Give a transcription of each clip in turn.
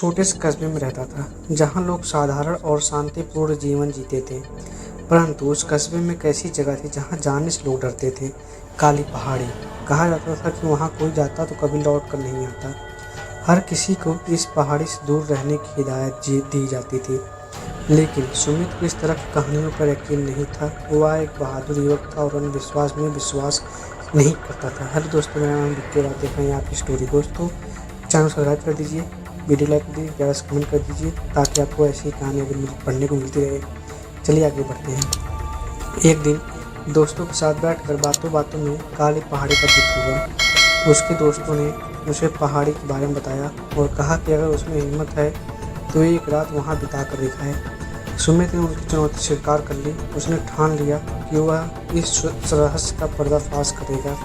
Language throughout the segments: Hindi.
छोटे से कस्बे में रहता था जहाँ लोग साधारण और शांतिपूर्ण जीवन जीते थे। परंतु उस कस्बे में एक ऐसी जगह थी जहाँ जाने से लोग डरते थे। काली पहाड़ी। कहा जाता था कि वहाँ कोई जाता तो कभी लौट कर नहीं आता। हर किसी को इस पहाड़ी से दूर रहने की हिदायत दी जाती थी। लेकिन सुमित को इस तरह की कहानियों पर यकीन नहीं था। वह एक बहादुर युवक था और अंधविश्वास में विश्वास नहीं करता था। हेलो दोस्तों, मेरा नाम विक्की और आप देख रहे हैं आपकी स्टोरी। दोस्तों, चैनल सब्सक्राइब कर दीजिए, वीडियो लाइक कर दीजिए, ज़्यादा से कमेंट कर दीजिए ताकि आपको ऐसी कहानियाँ भी पढ़ने को मिलती रहे। चलिए आगे बढ़ते हैं। एक दिन दोस्तों के साथ बैठकर बातों बातों में काली पहाड़ी का जिक्र हुआ। उसके दोस्तों ने उसे पहाड़ी के बारे में बताया और कहा कि अगर उसमें हिम्मत है तो एक रात वहाँ बिता कर दिखाए। सुमित ने उनकी चुनौती स्वीकार कर ली। उसने ठान लिया कि वह इस रहस्य का पर्दाफाश करेगा।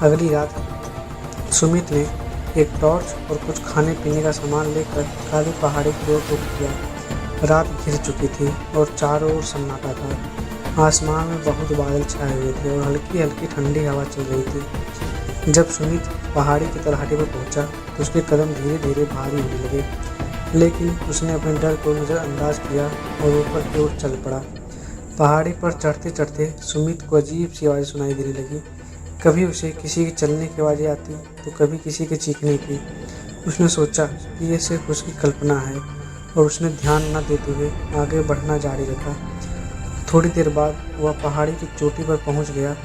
अगली रात सुमित ने एक टॉर्च और कुछ खाने पीने का सामान लेकर काली पहाड़ी की ओर रुख किया। रात घिर चुकी थी और चारों ओर सन्नाटा था। आसमान में बहुत बादल छाए हुए थे और हल्की हल्की ठंडी हवा चल रही थी। जब सुमित पहाड़ी की तलहटी पर पहुंचा तो उसके कदम धीरे धीरे भारी होने लगे, लेकिन उसने अपने डर को नज़रअंदाज किया और ऊपर की ओर चल पड़ा। पहाड़ी पर चढ़ते चढ़ते सुमित को अजीब सी आवाज़ सुनाई देने लगी। कभी उसे किसी के चलने की आवाज़ें आती तो कभी किसी के चीखने की। उसने सोचा कि यह सिर्फ उसकी कल्पना है और उसने ध्यान न देते हुए आगे बढ़ना जारी रखा। थोड़ी देर बाद वह पहाड़ी की चोटी पर पहुंच गया।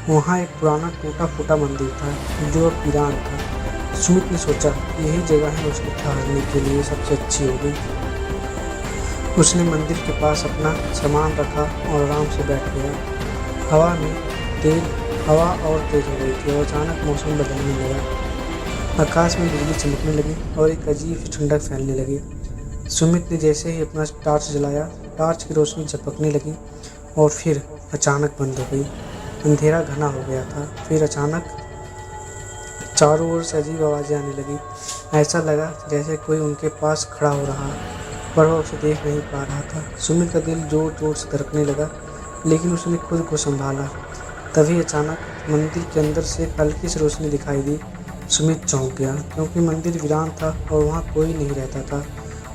वहाँ एक पुराना टूटा फूटा मंदिर था जो अब वीरान था। सुमित ने सोचा कि यही जगह है उसके ठहरने के लिए सबसे अच्छी होगी। उसने मंदिर के पास अपना सामान रखा और आराम से बैठ गया। हवा और तेज हो गई थी और अचानक मौसम बदलने लगा। आकाश में बिजली चमकने लगी और एक अजीब सी ठंडक फैलने लगी। सुमित ने जैसे ही अपना टॉर्च जलाया, टॉर्च की रोशनी झपकने लगी और फिर अचानक बंद हो गई। अंधेरा घना हो गया था। फिर अचानक चारों ओर से अजीब आवाज़ें आने लगी। ऐसा लगा जैसे कोई उनके पास खड़ा हो रहा, पर वह उसे देख नहीं पा रहा था। सुमित का दिल जोर जोर से धड़कने लगा, लेकिन उसने खुद को संभाला। तभी अचानक मंदिर के अंदर से एक हल्की सी रोशनी दिखाई दी। सुमित चौंक गया क्योंकि मंदिर वीरान था और वहाँ कोई नहीं रहता था।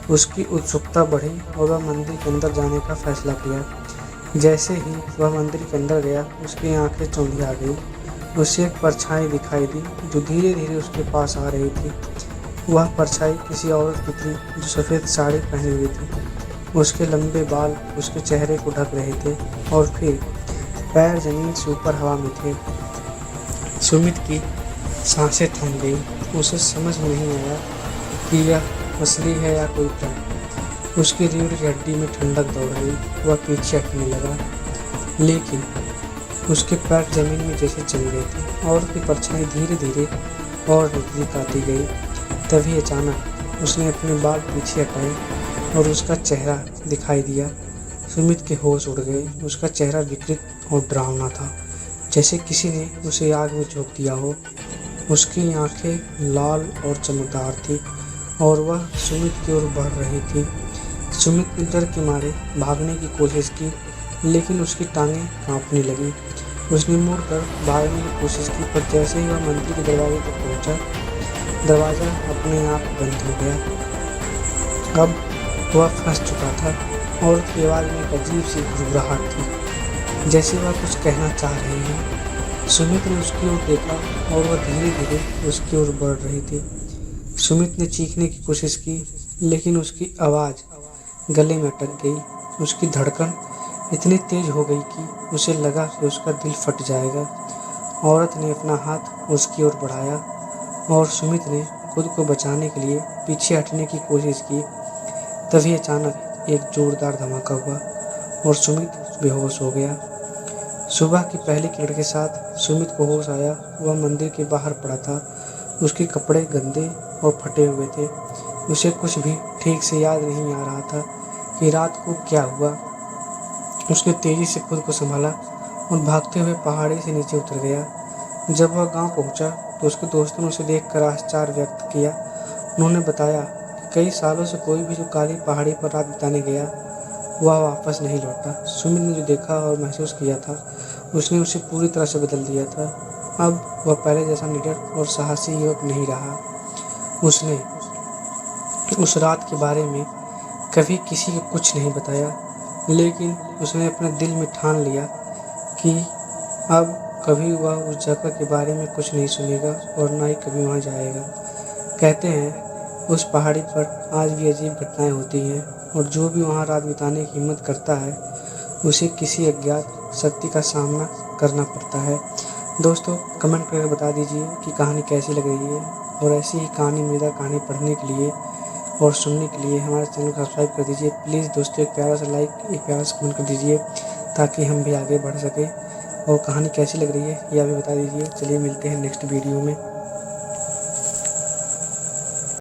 उसकी उत्सुकता बढ़ी और वह मंदिर के अंदर जाने का फैसला किया। जैसे ही वह मंदिर के अंदर गया, उसकी आंखें चौंधिया गई। उसे एक परछाई दिखाई दी जो धीरे धीरे उसके पास आ रही थी। वह परछाई किसी औरत की थी जो सफ़ेद साड़ी पहनी हुई थी। उसके लंबे बाल उसके चेहरे को ढक रहे थे और फिर पैर जमीन से ऊपर हवा में थे। सुमित की सांसें थम गई। उसे समझ में नहीं आया कि यह असली है या कोई भ्रम। उसकी रीढ़ की हड्डी में ठंडक दौड़ गई। वह पीछे हटने लगा, लेकिन उसके पैर जमीन में जैसे जम गए थे और उसकी परछाई धीरे धीरे और नजदीक आती गई। तभी अचानक उसने अपने बाल पीछे हटाए और उसका चेहरा दिखाई दिया। सुमित के होश उड़ गए। उसका चेहरा विकृत और डरावना था, जैसे किसी ने उसे आग में झोंक दिया हो। उसकी आंखें लाल और चमकदार थी और वह सुमित की ओर बढ़ रही थी। सुमित ने डर के मारे भागने की कोशिश की, लेकिन उसकी टांगें कांपने लगी। उसने मुड़कर भागने की कोशिश की, पर जैसे ही वह मंदिर के दरवाजे तक पहुंचा, दरवाज़ा अपने आप बंद हो गया। अब वह फंस चुका था और उसकी आवाज़ में एक अजीब सी घबराहट थी, जैसे वह कुछ कहना चाह रही है। सुमित ने उसकी ओर देखा और वह धीरे धीरे उसकी ओर बढ़ रही थी। सुमित ने चीखने की कोशिश की, लेकिन उसकी आवाज़ गले में अटक गई। उसकी धड़कन इतनी तेज हो गई कि उसे लगा कि उसका दिल फट जाएगा। औरत ने अपना हाथ उसकी ओर बढ़ाया और सुमित ने खुद को बचाने के लिए पीछे हटने की कोशिश की। तभी अचानक एक जोरदार धमाका हुआ और सुमित बेहोश हो गया। सुबह की पहली किरण के साथ सुमित को होश आया। वह मंदिर के बाहर पड़ा था। उसके कपड़े गंदे और फटे हुए थे। उसे कुछ भी ठीक से याद नहीं आ रहा था कि रात को क्या हुआ। उसने तेजी से खुद को संभाला और भागते हुए पहाड़ी से नीचे उतर गया। जब वह गांव पहुंचा तो उसके दोस्तों ने उसे देखकर आश्चर्य व्यक्त किया। उन्होंने बताया कि कई सालों से कोई भी जो काली पहाड़ी पर रात बिताने गया, वह वापस नहीं लौटा। सुमित ने जो देखा और महसूस किया था, उसने उसे पूरी तरह से बदल दिया था। अब वह पहले जैसा निडर और साहसी युवक नहीं रहा। उसने उस रात के बारे में कभी किसी को कुछ नहीं बताया, लेकिन उसने अपने दिल में ठान लिया कि अब कभी वह उस जगह के बारे में कुछ नहीं सुनेगा और ना ही कभी वहाँ जाएगा। कहते हैं उस पहाड़ी पर आज भी अजीब घटनाएं होती हैं और जो भी वहाँ रात बिताने की हिम्मत करता है उसे किसी अज्ञात शक्ति का सामना करना पड़ता है। दोस्तों, कमेंट करके बता दीजिए कि कहानी कैसी लग रही है, और ऐसी ही कहानी मज़ेदार कहानी पढ़ने के लिए और सुनने के लिए हमारे चैनल को सब्सक्राइब कर दीजिए। प्लीज़ दोस्तों, एक प्यारा सा लाइक, एक प्यारा सा कमेंट कर दीजिए ताकि हम भी आगे बढ़ सकें। और कहानी कैसी लग रही है ये अभी बता दीजिए। चलिए मिलते हैं नेक्स्ट वीडियो में।